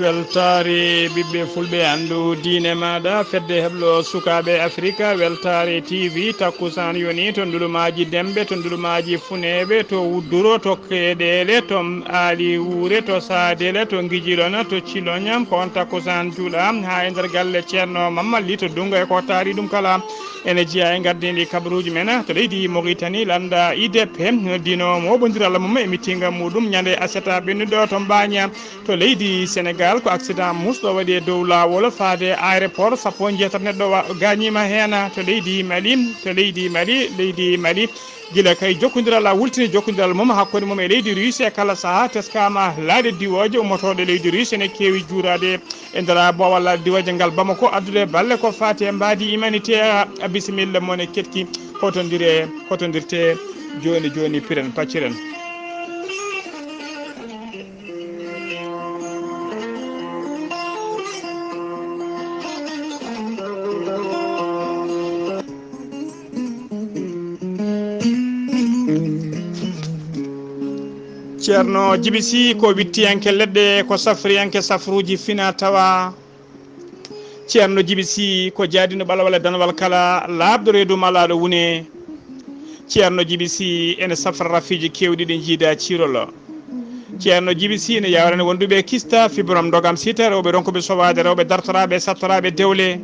weltare ɓiɓɓe fulɓe andu diine maɗa fedde heblo sukaɓe afrique weltare tv takkusan yoni to ndulumaji demɓe to ndulumaji funeɓe to wudduro to keɗele to aali wuure to sadele to guijilona to ciloñam ko on takkusan juuɗa ha e nder galle ceerno mamadli to dunga e ko taari ɗum kala ene jeeya e gardidi kabaruji men to leydi Mauritanie landa idp dino moɓodira allah mum e mittinga muɗum ñande aseta ɓennuɗo to mbaña to leydi Sénégal ko accident musɗo waɗi e dow lawol faade aéroport sappo jeetati neɗɗo gañima hen to leydi Mali gila kay jokkodiral wultini jokkodiral mum hakkude mum e leydi Russie kala saaha teskama laaɗe diwoje ummotoɗe leydi Russie ene keewi juurade e nder bowal diwoje ngal Bamako addude balle ko fati e mbadi humanité bisimilla mon e ketki hotodirte joni piren pacciren. ceerno jibisi ko wittiyanke leɗɗe ko safriyanke safruji fina tawa ceerno jibisi ko jaadino ɓalawal danwal kala labdo reedu malaɗo wune ceerno jibisi ene safra rafiji kewɗi ɗi jiida cirolo ceerno jibisi ne yawrane wonduɓe kista fibrom dogam sita rewɓe ronkoɓe sowade rewɓe dartoraɓe sattoraɓe dewle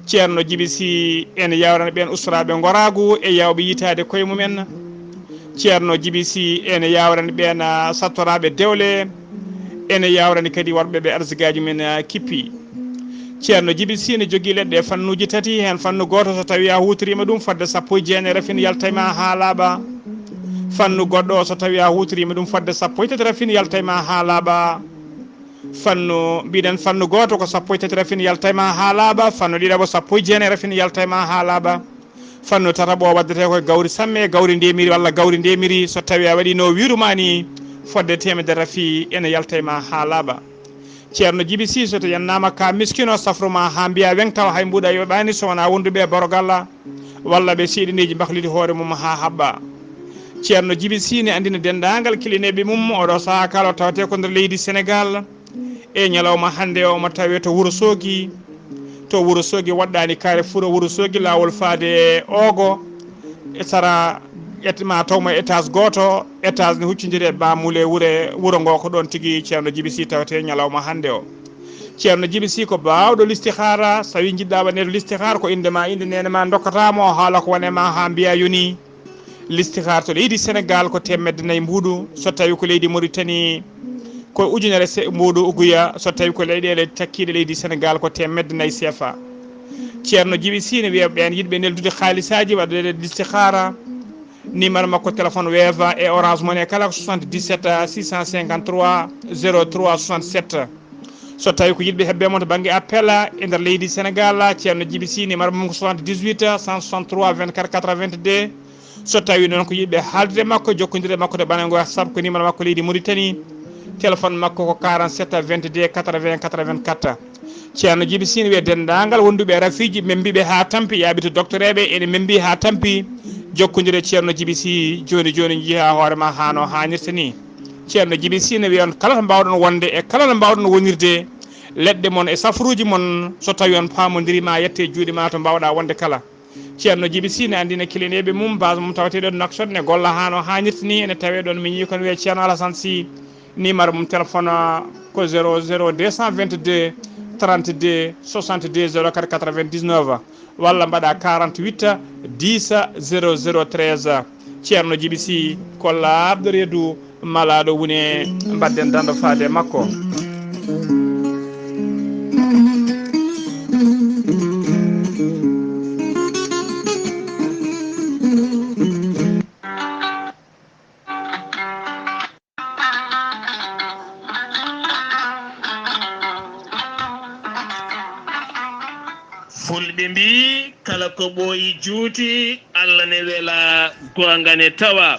ceerno jibisi ene yawrane ɓen ustaraɓe goragu e yawɓe yitade koye mumen ceerno jibisi ene yawrani ɓen sattoraɓe dewle ene yawrani kadi worɓeɓe arsigaji men kippi ceerno jibisi ne jogui leɗɗe fannuji tati hen fannu goto so tawi a hutorima ɗum fodde sappo e jeenere fin yaltayma ha laaɓa fannu goɗɗo so tawi a hutorima ɗum fodde sappo e tati rafin yaltayma ha laaɓa fannu mbiɗen fannu goto ko sappo e tati rafin yaltayma ha laaɓa fannu ɗiɗaɓo sappo e jeenere fin yaltayma ha laaɓa fannu tataɓo waddete koye gawri samme gawri ndemiri walla gawri ndemiri so tawi a waɗi no wirumani fodde temedere rafi ene yaltayma ha laaɓa ceerno jibisi so to yannama ka miskino safruma ha mbiya weng taw hay mbuɗa yoɓani so wona wonduɓe borogalla walla ɓe seeɗiniji bahlidi hoore mum ha haɓɓa ceerno jibisi ne andina dendagal kilineɓe mum oɗo saaha kala tawate ko nder leydi Sénégal e ñalawma hande o mo tawe to Wourossogui waɗɗani kaare furo Wourossogui lawol faade ogo e sara ma tawmo étage goto étage ne huccidiri e bamule wuuro ngo ko ɗon tigui ceerno jibisi tawate ñalawma hande o ceerno jibisi ko bawɗo listihara so tawi jiɗɗa wanedo listihara ko indema inde nenema dokkatamo haala ko wonema ha mbiya yoni listihara to leydi Sénégal ko temedde nayyi mbuɗu so tawi ko leydi Mauritanie ko ujunere mbuɗu uguya so tawi ko leyɗele takkiɗe leydi Sénégal ko temedde nayyi CFA ceerno jibisi ne wiya ɓen yiɗɓe neldude haalisaji waɗede listihara numéro makko téléphone weeva e orange money kala ko 77 653 03 67 so tawi ko yiɗɓe hebbemo to banggue appel e nder leydi Sénégal ceerno jibisi numéro mum ko 78 163 24 82 so tawi noon ko yiɗɓe haaldude makko jokkodire makko to ɓanango WhatsApp ko numéro makko leydi Mauritanie téléphone makko ko 47 22 80 84 ceerno jibisi ne wiya dendagal wonduɓe rafiji membiɓe ha tampi yaaɓe to docteur eɓe ene membi ha tampi jokkodire ceerno jibisi joni jiiha hoorema hano hannirta ni ceerno jibisi ne wiya on kala to mbawɗon wonde e kala to mbawɗon wonirde leɗɗe mon e safruji mon so tawi on pamodirima yette juuɗe ma to mbawɗa wonde kala ceerno jibisi ne andina kilineɓe mum base mum tawateɗon Nouakchott ne golla hano hannirta ni ene tawe ɗon min yi kono wiya ceerno Alassane Sy numéro mum téléphone ko 00 222 32 62 04 99 walla mbaɗa 48 10 00 13 ceerno jibisi ko labɗo reedu malaɗo wune mbadden dando faade makko fulɓe mbi kala ko ɓooyi juuti Allah ne wela gongane tawa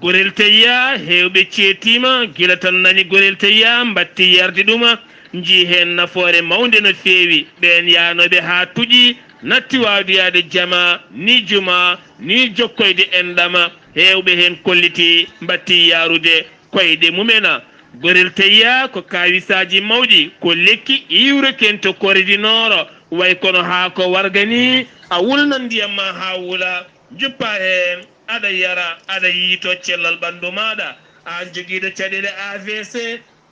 gorel tayya hewɓe ceetima gila tan nani gorel tayya mbatti yarde ɗuma nji hen nafoore mawnde no feewi ɓen yanoɓe ha tuƴi natti wawdiyade jama ni juma ni jokkoyde enɗama hewɓe hen kolliti mbatti yarude koyɗe mumena gorel tayya ko kawisaji mawɗi ko lekki iwre kento koridinoro way kono ha ko wargani a wulna ndiyam ma ha wula juppa hen aɗa yara aɗa yiito cellal ɓandu maɗa an joguiɗo caɗele AVC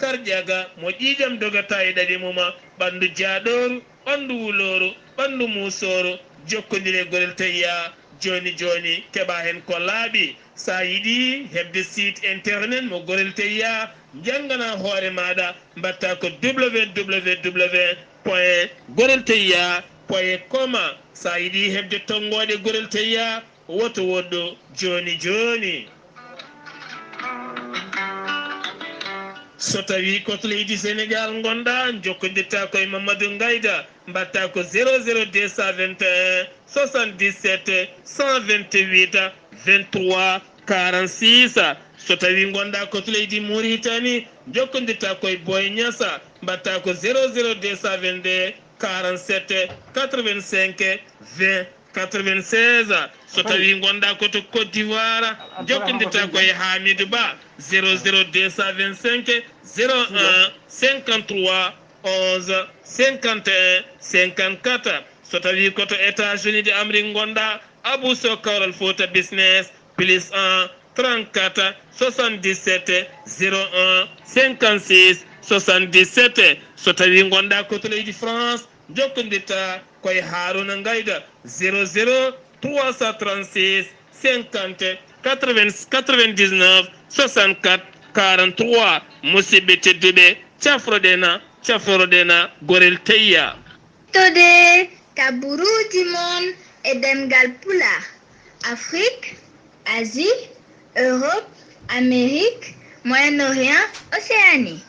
karƴaga mo ƴiƴam dogata e ɗaɗi muma ɓandu jaaɗoru ɓandu wuloru ɓandu musoro jokkodire gorel tayya joni joni keɓa hen ko laaɓi sa yiɗi hebde site internet mo gorel tayya jangana hoore maɗa mbatta ko www.goreltayya.com sa yiɗi hebde tongoɗe gorel tayya woto woɗɗo joni joni so tawi koto leydi Sénégal gonɗa jokkodirta koye Mamadou Ngayda mbatta ko 00221 77 128 23 46 so tawi gonɗa koto leydi Mauritanie jokkodirta koye Boy Niassa mbatta ko 00222 47 85 20 96 so tawi gonɗa koto Côte d'Ivoire jokkodirta koye Hamidou Ba 00225 01 53 11 51 54 so tawi koto États-Unis de Amérique gonɗa Abou Sow Kawral Fouta Business plus 1 34 77 01 56 77 so tawi gonɗa koto leydi France jokkodirta koye Harouna Ngayda 00 336 50 99 64 43 musidɓe tedduɓe cafroɗena gorel tayya tode kaburuji mon e ɗemngal pulaar Afrique, Asie, Europe, Amérique, Moyen-Orient, Océanie.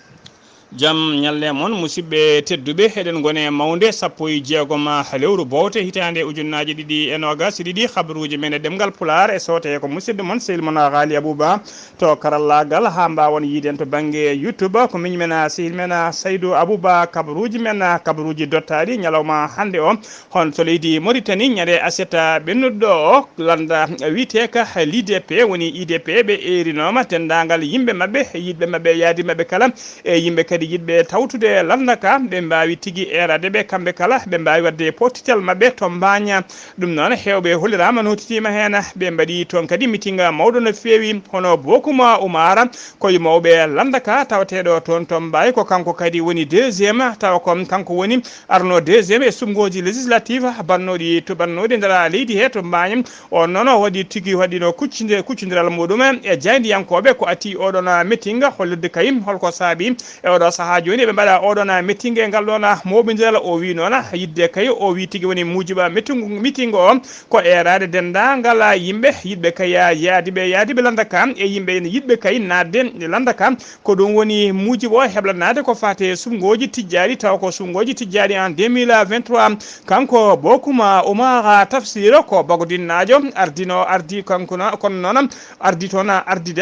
jam ñalle mon musidɓe tedduɓe eɗen gone mawnde 16 lewru bowte hitande ujunnaji ɗiɗi e nogas ɗiɗi habaruji men e ɗemgal pulaar e sote ko musidɗo mon sehil mon Ghalii Abuu Bah to karallagal ha mbawon yiiden to banggue YouTube ko miñ men sehil men Saydou Abou Bah kabaruji men kabaruji dottaɗi ñalawma hande o hon to leydi Mauritanie ñande aseta ɓennuɗo o landa wiite ka l'IDP woni IDP ɓe erinoma tendagal yimɓe mabɓe yiɗɓe mabɓe yaadi mabɓe kala e yimɓe kadi yiɗɓe tawtude landaka ɓe mbawi tigui erade ɓe kamɓe kala ɓe mbawi wadde potitel mabɓe to mbaña ɗum noon hewɓe hollirama notitima hen ɓe mbaɗi toon kadi mitinga mawɗo no fewi hono Bokuma Oumar koye mawɓe landaka tawateɗo toon to mbawi ko kanko kadi woni deuxiéme tawa ko kanko woni arno deuxiéme e sumgoji législative bannoɗi to bannoɗi ndera leydi he to mbañi on noon o waɗi tigui waɗino kuccodiral muɗum e jaydiyankoɓe ko ati oɗon meeting hollirde kayim holko saabi e oɗo saaha joni ɓe mbaɗa oɗon meeting e ngal ɗon moɓidel o wi noon yidde kay o wi tigui woni mujiba meeting o ko erade dendagal yimɓe yiɗɓe kay yaadiɓe landaka e yimɓe ene yiɗɓe kay nadde landaka ko ɗum woni mujiba o heblanade ko fate sumgoji tijjaɗi taw ko sumgoji tijjaɗi en 2023 kanko Bokuma Oumar tafsir ko bagodinnajo ardi kanko kono noon ardi toon ardi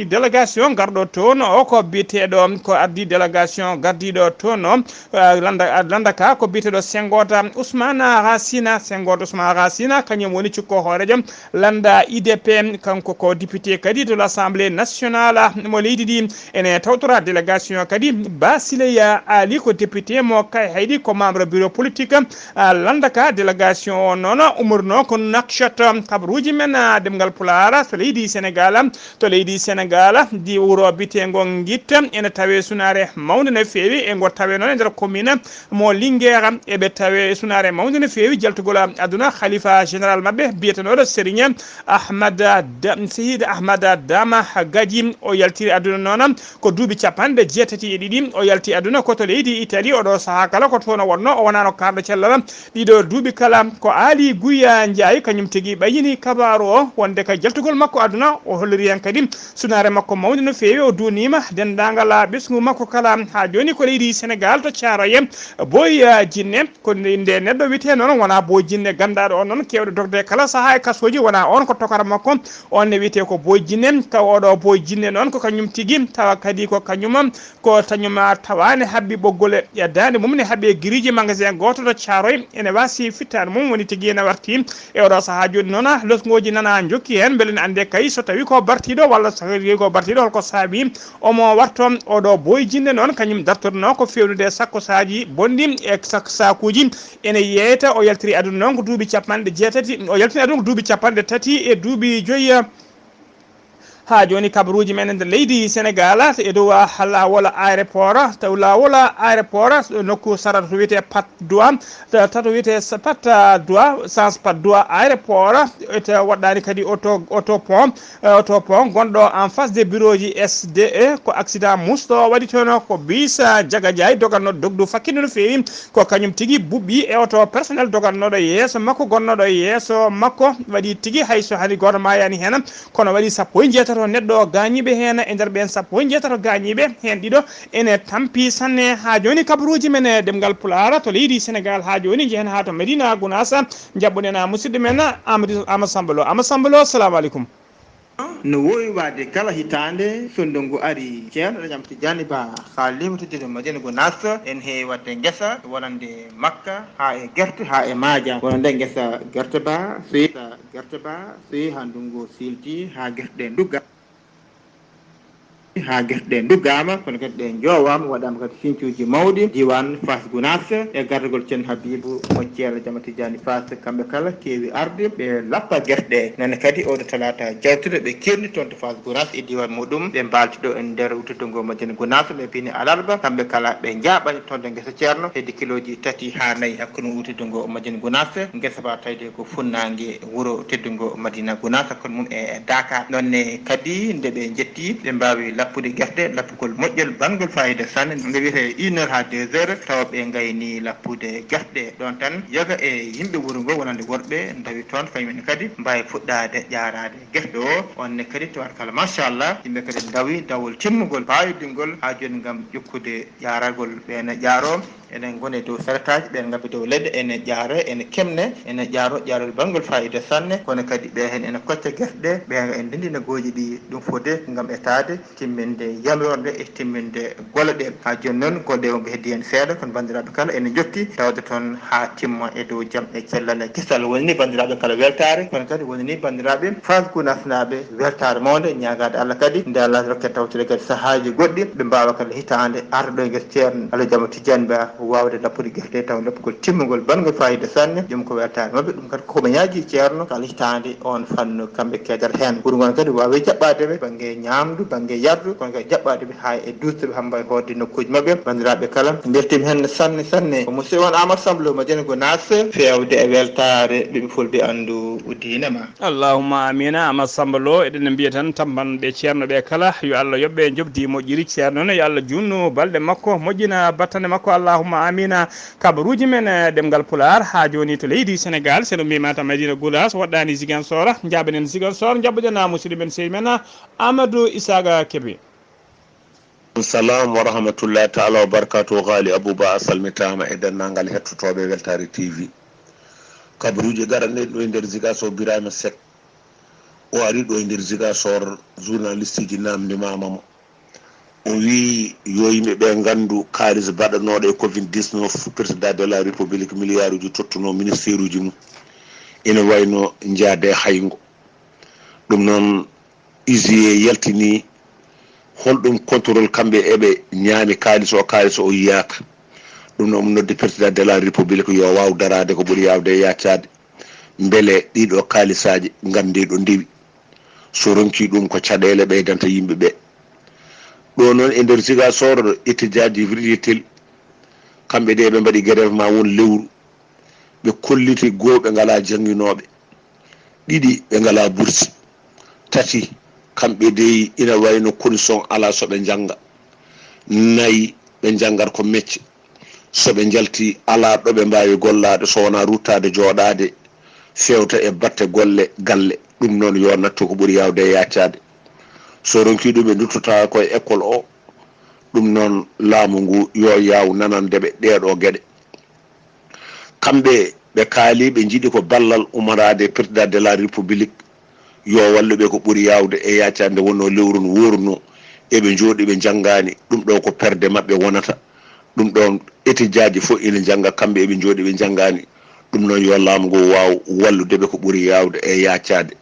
délégation garɗo toon o ko biteɗo ko ardi délégation gardiɗo toon landaka ko biteɗo Senghota Ousmane Racine kañum woni cikko hoorejo landa IDP kanko ko député kadi de l'Assemblée nationale mo leydi ɗi ene tawtora délégation kadi Basileya Ali ko député mo kay haydi ko membre bureau politique landaka délégation o noon umurno ko nakchat kabaruji men ɗemgal pulaar to leydi Sénégal di wuro bitego guitta ene tawe sunare mawnde no fewi e gor tawe noon e nder commune mo Linguére eɓe tawe sunare mawnde no fewi jaltugol aduna khalifa général mabɓe biyetenoɗo Serigne Seydi Ahmad Dama Gadji o yaltiri aduna noon ko duuɓi 98 o yalti aduna koto leydi Italie oɗo saaha kala ko toon wonno o wonano karɗo cellal ɗiɗo duuɓi kala ko Ali Gouya Ndiaye kañum tigui ɓayini kabaru o wonde ka jaltugol makko aduna o holliri hen kadi sunare makko mawde no fewi o dunima dendagal ɓesgu makko kala kala ha joni ko leydi Sénégal to Thiaroye boy jinne ko nde neddo wite non wona boy jinne gandaɗo on non kewde dogde kala saha e kasoji wona on ko tokara makko on ne wite ko boy jinne taw oɗo boy jinne non ko kañum tigi tawa kadi ko kañum ko tañuma tawane habbi boggole yeddande mum ne habbe giriji magasin goto to Thiaroye ene wasi fittane mum woni tigi ene warti e oɗo saha joni noon losgoji nana jokki hen beele ne ande kay so tawi ko bartiɗo walla so tawi ko bartiɗo holko saabi omo watto oɗo boy jinne noon kañum dartotono ko fewnude sakko saji bonɗi e sakuji ene yeyta o yaltiri aduna noon ko duuɓi capanɗe jeetati o yaltiri aduna ko duuɓi capanɗe tati e duuɓi joyyi ha joni kabaruji men nder leydi Sénégal e dow lawol aéroport taw lawol aéroport nokku sarata to wiyete pat doa tato wiyete pat doa sans pat doa aéroport ete waɗɗani kadi auto pont gonɗo en face des bureaux ji SDE ko accident musto waɗi toon ko bis jaga diaye doganno dogdu fakkinde no fewi ko kañum tigui bubɓi e auto personnel dogannoɗo yeeso makko gonnoɗo yeeso makko waɗi tigui hayso hani goto mayani hen kono waɗi sappo e jeetato neɗɗo gañiɓe hen e nder ɓen sappo e jeetato gañiɓe hen ɗiɗo ene tampi sanne ha joni kabaruji men e ɗemgal pulaar to leydi Sénégal ha joni jehen ha to Medina Gounass jabɓuɗen musidɗo men Amadou Sambalo assalamu aleykum no wowi wadde kala hitande sondu ngu ari ceerno Amadou Tidiani Ba haalima teddude Madina Gounass en heewi wadde guesa wonande makka ha e guerte ha e maaja wonande guesa guerte ba so yeehi ha ndungu silti ha guerte ɗe dugga ha guerte ɗe duggama kono kadi ɗe jowama waɗama kadi sincuji mawɗi diwan Fass Gounass e gardugol ceerno Habibou mo ceerno Amadou Tidiani Fass kamɓe kala keewi arde ɓe lappa guerte ɗe nonne kadi oɗo talata jawtude ɓe kerni toon to Fass Gounass e diwan muɗum ɓe mbalti ɗo e nder wuttude ngo Madina Gounass ɓe pini alarba kamɓe kala ɓe jaaɓani toon de guesa ceerno hedde kiloji 3 ha 4 hakkude wuttude ngo Madina Gounass guesa ba tawde ko funnague wuuro teddugo Madina Gounass hakkude mum e Dakar nonne kadi nde ɓe jetti ɓe mbawi lappude guerte lappugol moƴƴol bangol fayida sanne nde wiyete 1 heure ha 2 heures tawa ɓe gayni lappude guerte ɗon tan yoga e yimɓe wuuro ngo wonande worɓe dawi toon kañumen kadi mbawi fuɗɗade ƴarade guerte o onne kadi tawatkala machallah yimɓe kadi dawi dawol timmugol payidingol ha joni gam ƴukkude ƴaragol ɓene ƴaaro enen gone dow sarataji ɓen gabbe dow leɗɗe ene ƴaaro ene kemne ene ƴaaro ƴaarol bangol fayida sanne kono kadi ɓe hen ene kocca guerte ɗe ɓe en ndendina gooji ɗi ɗum fode gam etade timminde yalorde e timminde golle ɗe ha joni noon golle ɗe onko heddi hen seeɗa kono bandiraɓe kala ene jotti tawde toon ha timma e dow jaam e cellal e kisal woni ni bandiraɓe kala weltare kono kadi woni ni bandiraɓe Fass Gounass naɓe weltare mawde ñagade Allah kadi nde Allah rokke tawtude kadi sahaji goɗɗi ɓe mbawa kadi hitande arɗo e guesa ceerno Amadou Tidiani Ba wawde lappude guerte taw lappugol timmugol bangol fayida sanne ɗum ko weltare mabɓe ɗum kadi koɓe ñaaji ceerno kala hitande on fannu kamɓe kedata hen ɓuuri gon kadi wawi jaɓɓadeɓe banggue ñamdu banggue yardu kono kadi jaɓɓadeɓe ha e dusteɓe ha mbawi hodde nokkuji mabɓe bandiraɓe kala bertimi hen sanne ko monsieur on Amadou Samblo Madina Gounass fewde e weltare ɓiɓe fulɓe andu dinema allahumma amina Amadou Sambalo eɗen mbiya tan tampanɓe ceerno ɓe kala yo Allah yoɓɓe jobdi moƴƴiri ceerno ne yo Allah junnu balɗe makko moƴƴina battane makko allahumma amina kabaruji men ɗemgal pulaar ha joni to leydi Sénégal seno mbima tan Madina Gounass waɗɗani Ziguinchor jaɓanen Ziguinchor jabɓoɗen musidɗo men seydi men Amadou Isaga Kébé salam wa rahmatullahi taala wa barakatuh Ghalii Abuu Bah salmitama e dennangal hettotoɓe weltare TV kabaruji garanɗe ɗo e nder Ziguinchor Birama Seck o ari ɗo e nder Ziguinchor journaliste ji namdimamamo o wi yo yimɓeɓe gandu kalis baɗanoɗo e Covid-19 président de la république milliard uji tottuno ministére uji mum ina wayno jaade haygo ɗum noon ISIE yaltini holɗum contrôle kamɓe eɓe ñaami kalis o yiyaka ɗum noon noddi président de la république yo waw darade ko ɓuuri yawde yaccade beele ɗiɗo kalisaji gandiɗo ndiwi so ronki ɗum ko caɗele ɓeydanta yimɓeɓe ɗo noon e nder Ziguinchor étudiaji vritel kamɓe de ɓe mbaɗi grève ma won lewru ɓe kolliti goho ɓe ngala jangguinoɓe ɗiɗi ɓe ngala bourse tati kamɓe de ina wayno condition ala soɓe jangga nayyi ɓe janggat ko mecce soɓe jalti ala ɗoɓe mbawi gollade so wona ruttade jooɗade fewta e batte golle galle ɗum noon yo nattu ko ɓuuri yawde yaccade so ronki ɗum ɓe duttata koye école o ɗum noon laamu ngu yo yaw nanandeɓe ɗeɗo gueɗe kamɓe ɓe kaali ɓe jiiɗi ko ballal umarade président de la république yo walluɓe ko ɓuuri yawde e yaccande wonno lewru no wurno eɓe jooɗi ɓe janggani ɗum ɗo ko perde mabɓe wonata ɗum ɗon étudiaji fof ina jangga kamɓe eɓe jooɗi ɓe janggani ɗum noon yo laamu ngu waw walludeɓe ko ɓuuri yawde e yaccade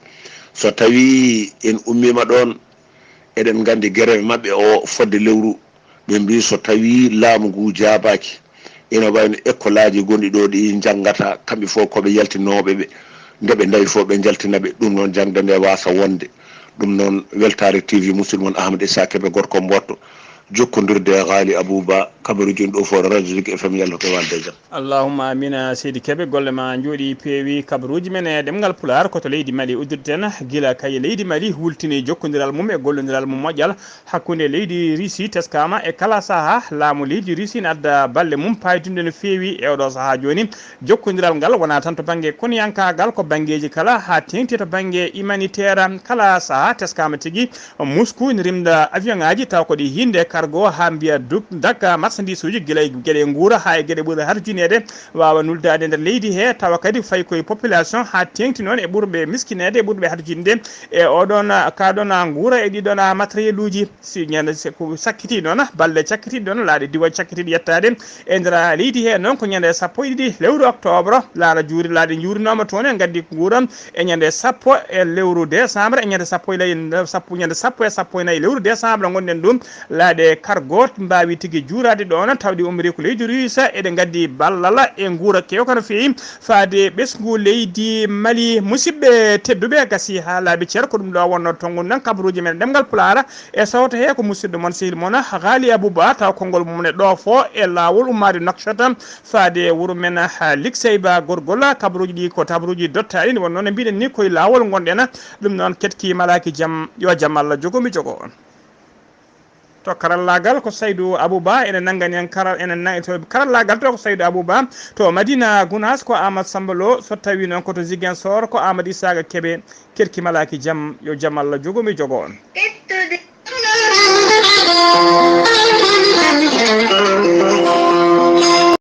so tawi en ummima ɗon eɗen gandi guerre mabɓe o fodde lewru ɓe mbi so tawi laamu ngu jabaki ina wayno école aji gonɗi ɗo ɗi janggata kamɓe fof koɓe yaltinoɓeɓe ndeɓe dawi fof ɓe jaltinaɓe ɗum noon jangde nde wasa wonde ɗum noon weltare tv musidɗo moon Ahmad Issa Kébé gorko mbotto jokkodirde e Ghalii Abou Bah kabaruji ɗo fo radio Zik FM yallo ko walde jam allahumma amina seydi Kébé golle ma jooɗi peewi kabaruji men e ɗemngal pulaar koto leydi Mali uddirten gila kay leydi Mali hultini jokkodiral mum e gollodiral mum moƴƴal hakkude leydi Russie teskama e kala saaha laamu leydi Russie ne adda balle mum paytunde no feewi e oɗo saaha joni jokkodiral ngal wona tan to banggue koniyankagal ko banggueji kala ha tengti to banggue humanitaire kala saaha teskama tigui Moscou ne rimda avion ngaji taw ko ɗi hinde cargo ha mbiya dakka marchandise uji guila e gueɗe guura ha e gueɗe ɓuuri harjinede wawa nuldade nder leydi he tawa kadi fayi koye population ha tengti noon e ɓuurɓe miskinede e ɓuurɓe harjinde e oɗon kaɗon guura e ɗiɗon matériel uji si ñande ko sakkiti noon balle cakkitiɗi ɗon laaɗe diwa cakkitiɗi yettade e nder leydi he noon ko ñande sappo e ɗiɗi lewru octobre laaɗe juurinoma toon e gaddi guuram e ñande sappo e lewru décembre e ñande sappo e sappo e nayyi lewru décembre gonɗen ɗum laaɗe cargo mbawi tigui juurade ɗon tawɗi umri ko leydi Russe eɗe gaddi ballal e guura kewka no fewi faade ɓesgu leydi Mali musidɓe tedduɓe gasi ha laaɓi ceer ko ɗum ɗo wonno tonguɗen kabaruji men ɗemgal pulaar e sawto he ko musidɗo moon sehil moon Ghalii Abou Bah taw konngol mum ne ɗo fo e lawol ummade Nouakchott faade wuuro men Likseyba gorgol kabaruji ɗi ko kabaruji dottaɗi nde wonno no mbiɗen ni koye lawol gonɗen ɗum noon ketki malaki jaam yo jaam Allah jogomi jogo on to karallagal ko Saydou Abou Bah ene nangani en to karallagal to ko Saydou Abou Bah to Madina Gounass ko Amadou Sambalo so tawi noon koto Ziguinchor ko Amadou Issa Kébé kerki malaki jaam yo jaam Allah jogomi jogo on